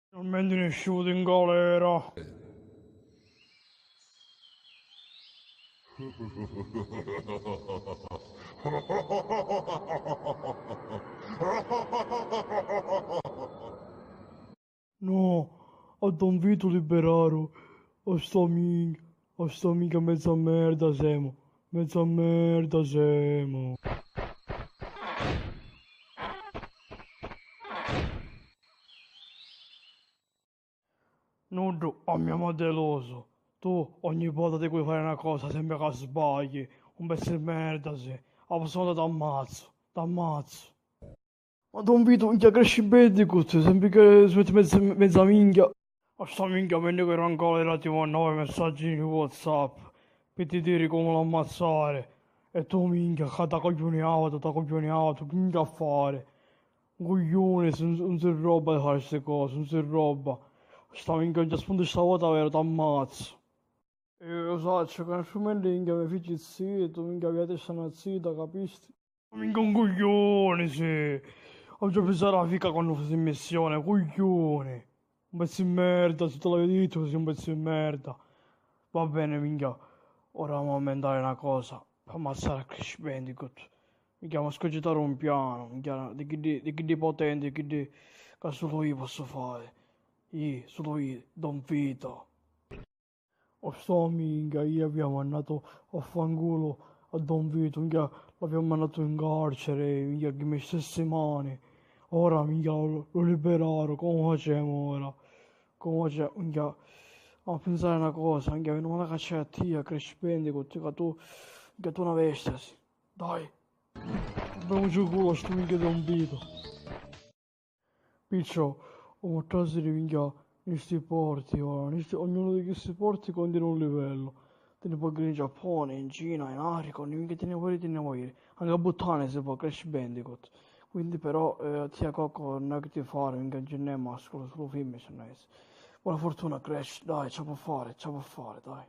Non mi nessuno in galera. No, a Don Vito liberaro. A sta mica mezza merda siamo. Mezza merda siamo. Nudo, a mia madre deluso. Tu ogni volta ti vuoi fare una cosa sembra che sbagli. Un pezzo di merda sei. A persona t'ammazzo. T'ammazzo. Ma Don Vito, minchia cresci bene questo, sembra che si mette mezza minchia. A sta minchia venne che era ancora relativo a 9 messaggi di WhatsApp. Per ti dire come lo ammazzare. E tu minchia, che t'ha coglionato, che minchia a fare? Un coglione, non si roba di fare queste cose, non si roba. Sta minchia, già spunto stavolta vero, t'ammazzo. E lo so, c'è che nessuno minchia, mi figli zitto, minchia, via te stanno zitta, capisti? Minchia un coglione, sì. Oggi ho pensato alla fica quando fossi in missione, coglione. Un pezzo di merda, se te l'avevo detto così un pezzo di merda. Va bene, minchia. Ora vamo a inventare una cosa. Per ammazzare a Crash Bandicoot. Mi chiamo scogitare un piano, minchia, di chi di potente, di chi di... che solo io posso fare. Io, solo io, Don Vito. O sto minchia, io abbiamo mandato a fanculo a Don Vito, minchia, l'abbiamo mandato in carcere, minchia, che mi stesse mani. Ora, minchia, lo liberarono, come facciamo ora? Come facciamo, minchia, a pensare una cosa, minchia, non la cacciare a te, a Crash Bandicoot, che tu una vestasi. Dai, abbiamo giù culo, sto minchia Don Vito. Piccio, ho trasferito minchia in sti porti, ora, ognuno di questi porti contiene un livello. Te ne puoi vedere in Giappone, in Cina, in Africa, mica te ne vuoi dire. Anche a Bhutan si può, Crash Bandicoot. Quindi però, zia Coco, non è che ti fare, minchia, non è mascolo, solo femmine se ne è. Buona fortuna Crash, dai, ce la può fare, dai.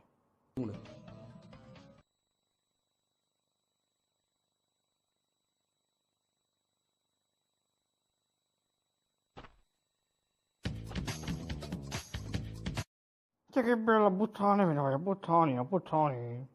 Che bella Bhutan, mi dai, Bhutan, Bhutan.